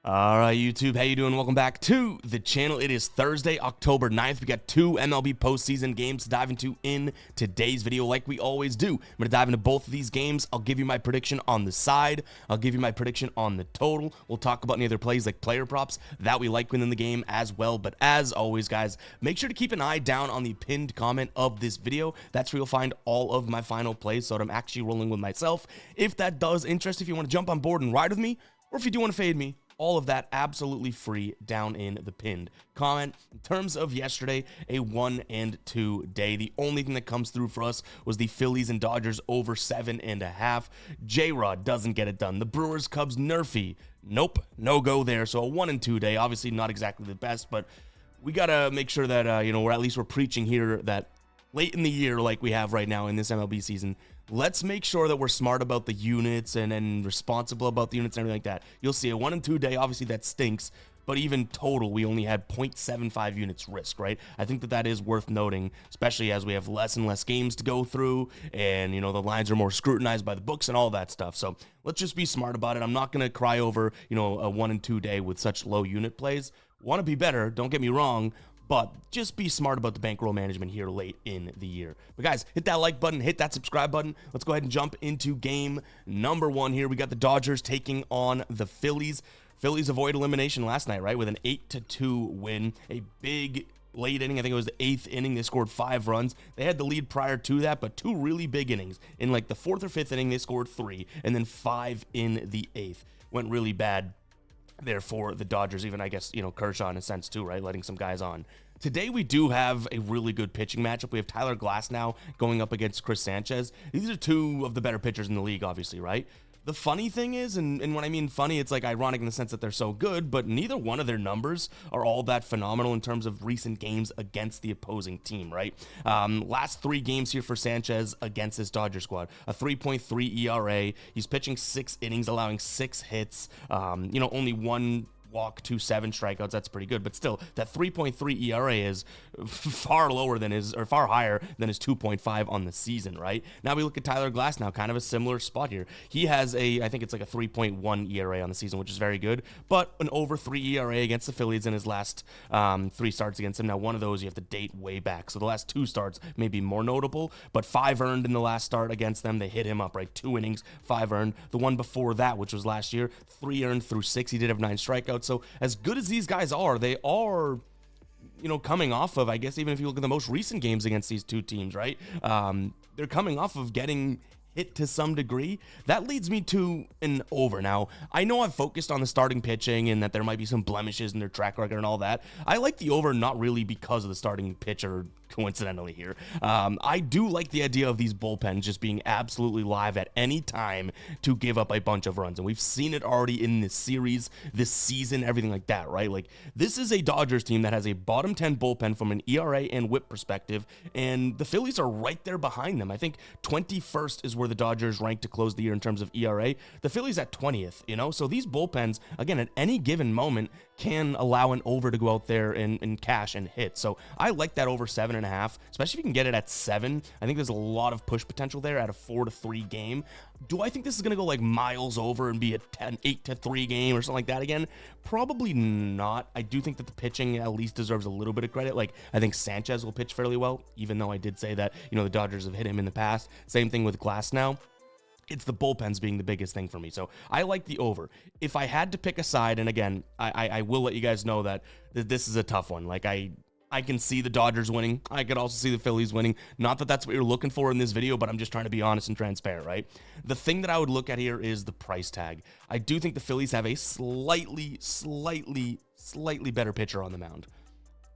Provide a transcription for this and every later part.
All right, YouTube, how you doing? Welcome back to the channel. It is Thursday, October 9th. We got two MLB postseason games to dive into in today's video like we always do. I'm going to dive into both of these games. I'll give you my prediction on the side. I'll give you my prediction on the total. We'll talk about any other plays like player props that we like within the game as well. But as always, guys, make sure to keep an eye down on the pinned comment of this video. That's where you'll find all of my final plays so that I'm actually rolling with myself. If that does interest, if you want to jump on board and ride with me, or if you do want to fade me, all of that absolutely free down in the pinned comment. In terms of yesterday, a 1 and 2 day. The only thing that comes through for us was the Phillies and Dodgers over 7.5. J-Rod doesn't get it done. The Brewers, Cubs, Nerfy. Nope, no go there. So a 1 and 2 day. Obviously not exactly the best, but we got to make sure that, we're preaching here that late in the year like we have right now in this MLB season, let's make sure that we're smart about the units and responsible about the units and everything like that. You'll see a 1 and 2 day, obviously that stinks, but even total, we only had 0.75 units risk, right? I think that is worth noting, especially as we have less and less games to go through, and, the lines are more scrutinized by the books and all that stuff. So let's just be smart about it. I'm not going to cry over, a 1 and 2 day with such low unit plays. Want to be better, don't get me wrong, but just be smart about the bankroll management here late in the year. But guys, hit that like button, hit that subscribe button. Let's go ahead and jump into game number 1 here. We got the Dodgers taking on the Phillies. Phillies avoid elimination last night, right, with an 8-2 win. A big late inning. I think it was the 8th inning. They scored 5 runs. They had the lead prior to that, but 2 really big innings. In like the 4th or 5th inning, they scored 3, and then 5 in the 8th. Went really bad there for the Dodgers, even I guess, Kershaw in a sense too, right? Letting some guys on. Today we do have a really good pitching matchup. We have Tyler Glasnow going up against Chris Sanchez. These are 2 of the better pitchers in the league, obviously, right? The funny thing is, and when I mean funny, it's like ironic in the sense that they're so good, but neither one of their numbers are all that phenomenal in terms of recent games against the opposing team, right? Last 3 games here for Sanchez against this Dodger squad, a 3.3 ERA. He's pitching 6 innings, allowing 6 hits, only 1 walk, 7 strikeouts. That's pretty good, but still, that 3.3 ERA is far higher than his 2.5 on the season, right? Now we look at Tyler Glasnow, kind of a similar spot here. He has I think it's like a 3.1 ERA on the season, which is very good, but an over 3 ERA against the Phillies in his last 3 starts against him. Now, one of those you have to date way back, so the last 2 starts may be more notable, but 5 earned in the last start against them. They hit him up, right? 2 innings, 5 earned. The one before that, which was last year, 3 earned through 6. He did have 9 strikeouts. So as good as these guys are, they are, coming off of, I guess, even if you look at the most recent games against these 2 teams, right? They're coming off of getting hit to some degree. That leads me to an over. Now, I know I've focused on the starting pitching and that there might be some blemishes in their track record and all that. I like the over not really because of the starting pitcher, coincidentally here. I do like the idea of these bullpens just being absolutely live at any time to give up a bunch of runs, and we've seen it already in this series, this season, everything like that, right? Like, this is a Dodgers team that has a bottom 10 bullpen from an ERA and whip perspective, and the Phillies are right there behind them. I think 21st is where the Dodgers rank to close the year in terms of ERA. The Phillies at 20th, so these bullpens, again, at any given moment, can allow an over to go out there and cash and hit. So I like that over 7.5, especially if you can get it at 7. I think there's a lot of push potential there at a 4-3 game. Do I think this is going to go like miles over and be a 8-3 game or something like that again? Probably not. I do think that the pitching at least deserves a little bit of credit. Like, I think Sanchez will pitch fairly well, even though I did say that, the Dodgers have hit him in the past. Same thing with Glasnow. It's the bullpens being the biggest thing for me. So I like the over. If I had to pick a side, and again, I will let you guys know that this is a tough one. Like, I can see the Dodgers winning. I could also see the Phillies winning. Not that that's what you're looking for in this video, but I'm just trying to be honest and transparent, right? The thing that I would look at here is the price tag. I do think the Phillies have a slightly better pitcher on the mound.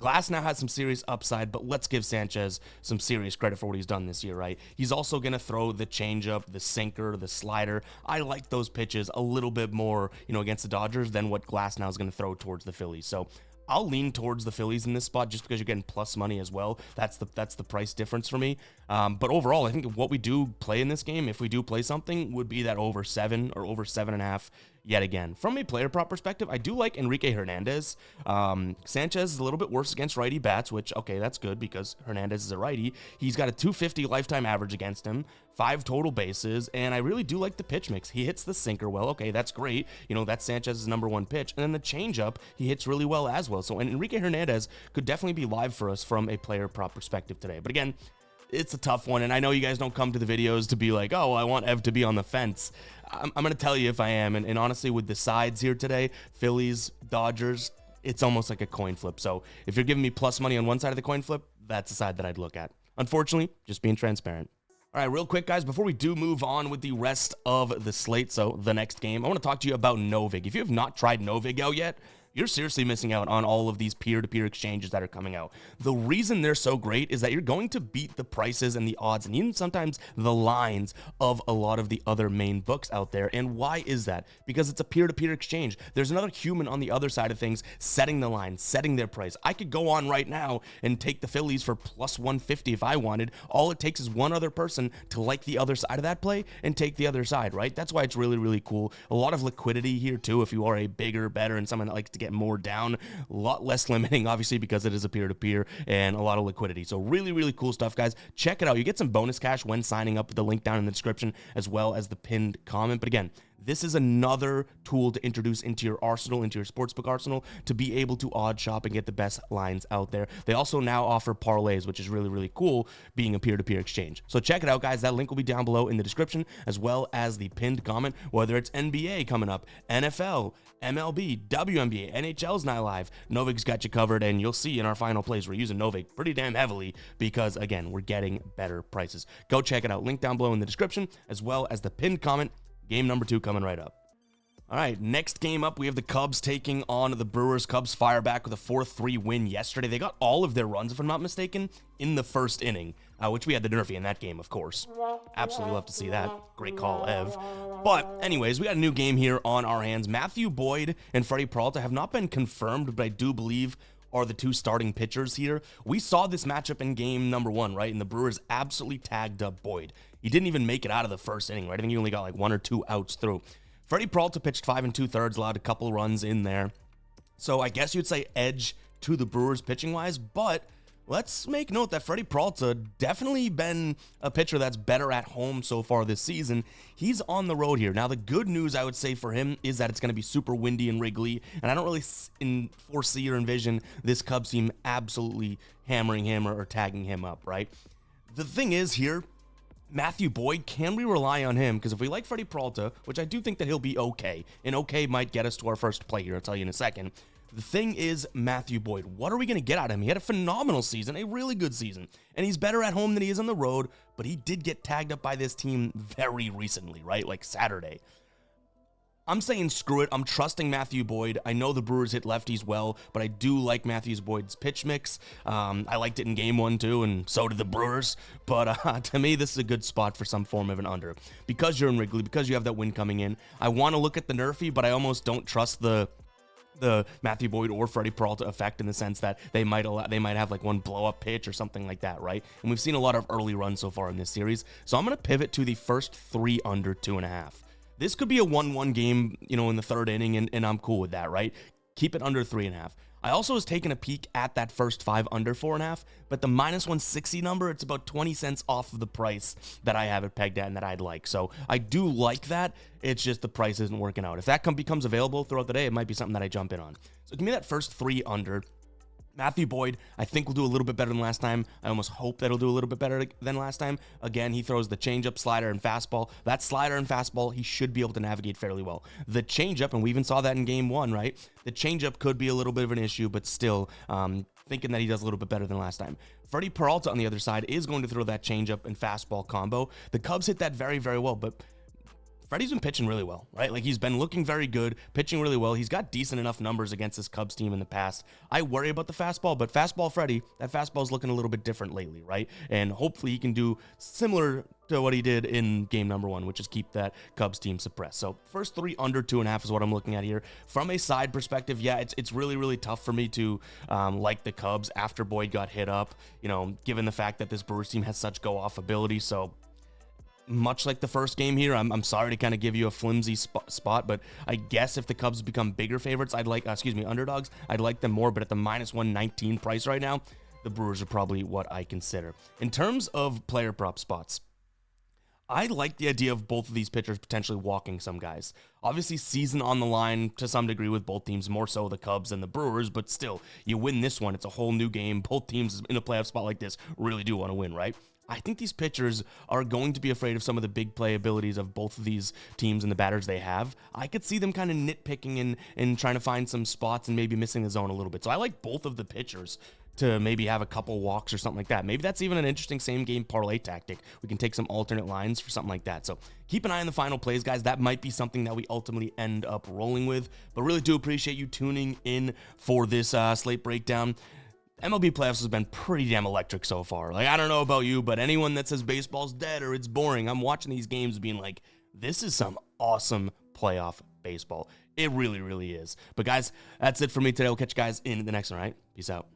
Glasnow has some serious upside, but let's give Sanchez some serious credit for what he's done this year, right? He's also going to throw the changeup, the sinker, the slider. I like those pitches a little bit more, against the Dodgers than what Glasnow is going to throw towards the Phillies. So I'll lean towards the Phillies in this spot just because you're getting plus money as well. That's the price difference for me. But overall, I think what we do play in this game, if we do play something, would be that over 7 or over 7.5 yet again. From a player prop perspective, I do like Enrique Hernandez. Sanchez is a little bit worse against righty bats, which, okay, that's good because Hernandez is a righty. He's got a 250 lifetime average against him, 5 total bases, and I really do like the pitch mix. He hits the sinker well. Okay, that's great. You know, that's Sanchez's #1 pitch. And then the changeup, he hits really well as well. So Enrique Hernandez could definitely be live for us from a player prop perspective today. But again, it's a tough one, and I know you guys don't come to the videos to be like, oh, I want Ev to be on the fence. I'm going to tell you if I am, and honestly, with the sides here today, Phillies, Dodgers, it's almost like a coin flip. So if you're giving me plus money on one side of the coin flip, that's the side that I'd look at. Unfortunately, just being transparent. All right, real quick, guys, before we do move on with the rest of the slate, so the next game, I want to talk to you about Novig. If you have not tried Novig out yet, you're seriously missing out on all of these peer-to-peer exchanges that are coming out. The reason they're so great is that you're going to beat the prices and the odds and even sometimes the lines of a lot of the other main books out there. And why is that? Because it's a peer-to-peer exchange. There's another human on the other side of things setting the line, setting their price. I could go on right now and take the Phillies for plus 150 if I wanted. All it takes is one other person to like the other side of that play and take the other side, right? That's why it's really, really cool. A lot of liquidity here too if you are a bigger, better, and someone that likes to get more down. A lot less limiting, obviously, because it is a peer-to-peer and a lot of liquidity. So really, really cool stuff, guys. Check it out. You get some bonus cash when signing up with the link down in the description as well as the pinned comment. But again, this is another tool to introduce into your arsenal, into your sportsbook arsenal, to be able to odd shop and get the best lines out there. They also now offer parlays, which is really, really cool, being a peer-to-peer exchange. So check it out, guys. That link will be down below in the description, as well as the pinned comment, whether it's NBA coming up, NFL, MLB, WNBA, NHL's now live. Novig's got you covered, and you'll see in our final plays, we're using Novig pretty damn heavily because, again, we're getting better prices. Go check it out. Link down below in the description, as well as the pinned comment. Game number 2 coming right up. All right, next game up, we have the Cubs taking on the Brewers. Cubs fire back with a 4-3 win yesterday. They got all of their runs, if I'm not mistaken, in the first inning, which we had the Nerfy in that game, of course. Absolutely love to see that. Great call, Ev. But anyways, we got a new game here on our hands. Matthew Boyd and Freddie Peralta have not been confirmed, but I do believe are the 2 starting pitchers here. We saw this matchup in game number 1, right? And the Brewers absolutely tagged up Boyd. He didn't even make it out of the first inning, right? I think he only got like 1 or 2 outs through. Freddie Peralta pitched 5 2/3, allowed a couple runs in there. So I guess you'd say edge to the Brewers pitching-wise, but let's make note that Freddie Peralta definitely been a pitcher that's better at home so far this season. He's on the road here. Now, the good news I would say for him is that it's going to be super windy in Wrigley, and I don't really foresee or envision this Cubs team absolutely hammering him or tagging him up, right? The thing is here, Matthew Boyd, can we rely on him? Because if we like Freddie Peralta, which I do think that he'll be okay, and okay might get us to our first play here, I'll tell you in a second. The thing is, Matthew Boyd, what are we going to get out of him? He had a phenomenal season, a really good season, and he's better at home than he is on the road, but he did get tagged up by this team very recently, right? Like Saturday. I'm saying screw it. I'm trusting Matthew Boyd. I know the Brewers hit lefties well, but I do like Matthew Boyd's pitch mix. I liked it in game 1 too, and so did the Brewers. But to me, this is a good spot for some form of an under. Because you're in Wrigley, because you have that wind coming in, I want to look at the Nerfy, but I almost don't trust the Matthew Boyd or Freddie Peralta effect in the sense that they might have like one blow-up pitch or something like that, right? And we've seen a lot of early runs so far in this series. So I'm going to pivot to the first 3 under 2.5. This could be a 1-1 game, you know, in the 3rd inning, and I'm cool with that, right? Keep it under 3.5. I also was taking a peek at that first 5 under 4.5, but the minus 160 number, it's about 20 cents off of the price that I have it pegged at and that I'd like. So I do like that. It's just the price isn't working out. If that becomes available throughout the day, it might be something that I jump in on. So give me that first 3 under. Matthew Boyd, I think will do a little bit better than last time. I almost hope that he'll do a little bit better than last time. Again, he throws the changeup, slider, and fastball. That slider and fastball, he should be able to navigate fairly well. The changeup, and we even saw that in game 1, right? The changeup could be a little bit of an issue, but still, thinking that he does a little bit better than last time. Freddie Peralta, on the other side, is going to throw that changeup and fastball combo. The Cubs hit that very, very well, but Freddie's been pitching really well, right? Like, he's been looking very good, pitching really well. He's got decent enough numbers against this Cubs team in the past. I worry about the fastball, but fastball Freddie, that fastball's looking a little bit different lately, right? And hopefully he can do similar to what he did in game number 1, which is keep that Cubs team suppressed. So first 3 under 2.5 is what I'm looking at here. From a side perspective, yeah, it's really, really tough for me to like the Cubs after Boyd got hit up, you know, given the fact that this Brewers team has such go-off ability. So much like the first game here. I'm sorry to kind of give you a flimsy spot, but I guess if the Cubs become bigger favorites, underdogs, I'd like them more. But at the -119 price right now, the Brewers are probably what I consider. In terms of player prop spots, I like the idea of both of these pitchers potentially walking some guys. Obviously, season on the line to some degree with both teams, more so the Cubs and the Brewers, but still, you win this one. It's a whole new game. Both teams in a playoff spot like this really do want to win, right? I think these pitchers are going to be afraid of some of the big play abilities of both of these teams and the batters they have. I could see them kind of nitpicking and trying to find some spots and maybe missing the zone a little bit. So I like both of the pitchers to maybe have a couple walks or something like that. Maybe that's even an interesting same game parlay tactic. We can take some alternate lines for something like that. So keep an eye on the final plays, guys. That might be something that we ultimately end up rolling with. But really do appreciate you tuning in for this slate breakdown. MLB playoffs has been pretty damn electric so far. Like, I don't know about you, but anyone that says baseball's dead or it's boring, I'm watching these games being like, this is some awesome playoff baseball. It really, really is. But guys, that's it for me today. We'll catch you guys in the next one, all right? Peace out.